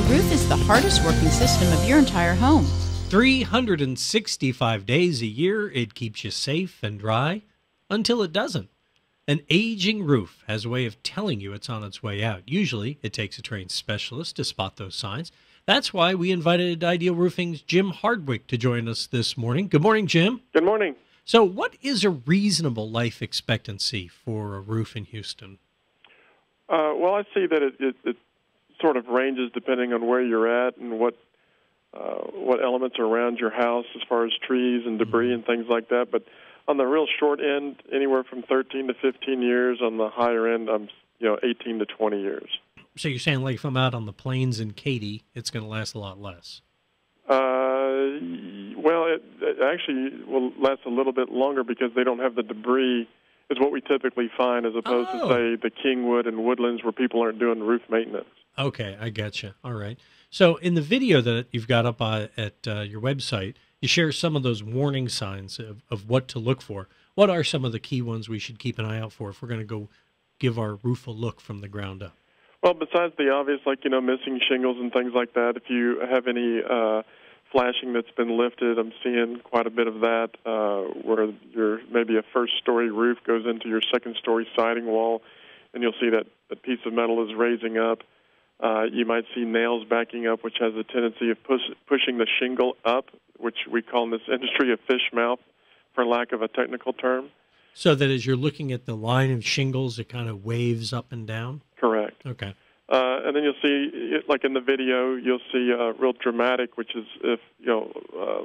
roof is the hardest working system of your entire home. 365 days a year, it keeps you safe and dry until it doesn't. An aging roof has a way of telling you it's on its way out. Usually, it takes a trained specialist to spot those signs. That's why we invited Ideal Roofing's Jim Hardwick to join us this morning. Good morning, Jim. Good morning. So what is a reasonable life expectancy for a roof in Houston? Well, I see that it sort of ranges depending on where you're at and what elements are around your house as far as trees and debris and things like that. But on the real short end, anywhere from 13 to 15 years. On the higher end, 18 to 20 years. So you're saying, like, if I'm out on the plains in Katy, it's going to last a lot less? Well, it actually will last a little bit longer because they don't have the debris, is what we typically find, as opposed to, say, the Kingwood and Woodlands where people aren't doing roof maintenance. Okay, I gotcha. All right. So in the video that you've got up at your website, you share some of those warning signs of what to look for. What are some of the key ones we should keep an eye out for if we're going to go give our roof a look from the ground up? Well, besides the obvious, like, missing shingles and things like that, if you have any flashing that's been lifted, I'm seeing quite a bit of that, where maybe a first-story roof goes into your second-story siding wall, and you'll see that a piece of metal is raising up. You might see nails backing up, which has a tendency of pushing the shingle up, which we call in this industry a fish mouth, for lack of a technical term. So that as you're looking at the line of shingles, it kind of waves up and down? Correct. Okay. And then you'll see, like in the video, you'll see real dramatic, which is if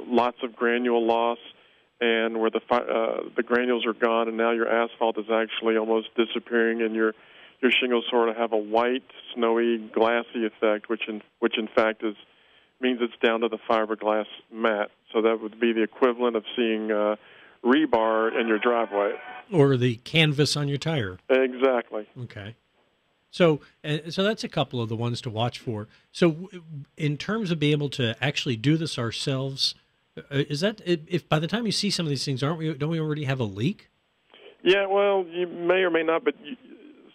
lots of granule loss, and where the granules are gone, and now your asphalt is actually almost disappearing, and your shingles sort of have a white, snowy, glassy effect, which in fact means it's down to the fiberglass mat. So that would be the equivalent of seeing rebar in your driveway, or the canvas on your tire. Exactly. Okay. So that's a couple of the ones to watch for. So in terms of being able to actually do this ourselves, is that if by the time you see some of these things, don't we already have a leak? Yeah, well, you may or may not, but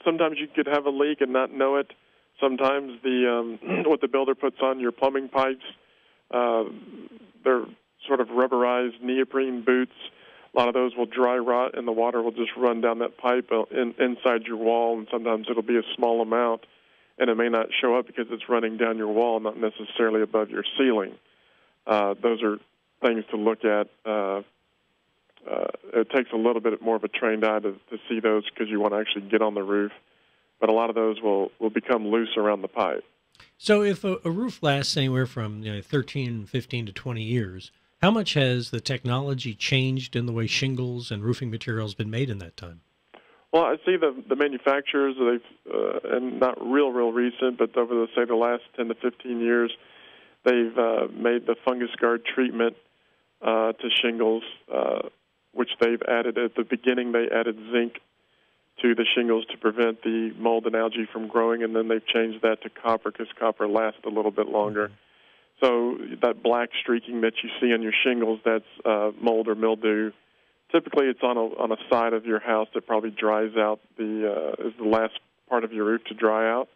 sometimes you could have a leak and not know it. Sometimes what the builder puts on your plumbing pipes, they're sort of rubberized neoprene boots. A lot of those will dry rot, and the water will just run down that pipe inside your wall, and sometimes it'll be a small amount, and it may not show up because it's running down your wall, not necessarily above your ceiling. Those are things to look at. It takes a little bit more of a trained eye to see those because you want to actually get on the roof, but a lot of those will become loose around the pipe. So if a roof lasts anywhere from 13, 15 to 20 years, how much has the technology changed in the way shingles and roofing materials been made in that time? Well, I see the manufacturers, and not real recent, but over the last 10 to 15 years, they've made the fungus guard treatment to shingles, which they've added at the beginning. They added zinc to the shingles to prevent the mold and algae from growing, and then they've changed that to copper because copper lasts a little bit longer. Mm-hmm. So that black streaking that you see on your shingles, that's mold or mildew. Typically, it's on a side of your house that probably dries out is the last part of your roof to dry out,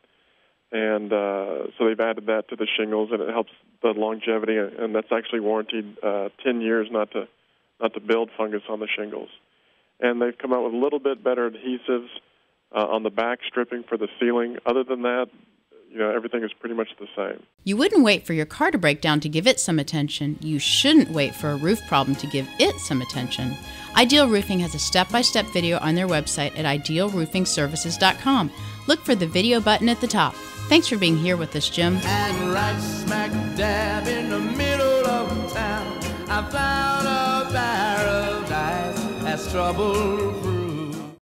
and so they've added that to the shingles, and it helps the longevity. And that's actually warranted 10 years not to build fungus on the shingles. And they've come out with a little bit better adhesives on the back stripping for the ceiling. Other than that, everything is pretty much the same. You wouldn't wait for your car to break down to give it some attention. You shouldn't wait for a roof problem to give it some attention. Ideal Roofing has a step-by-step video on their website at idealroofingservices.com. Look for the video button at the top. Thanks for being here with us, Jim. And right smack dab in the middle of town, I found a paradise that's trouble-free.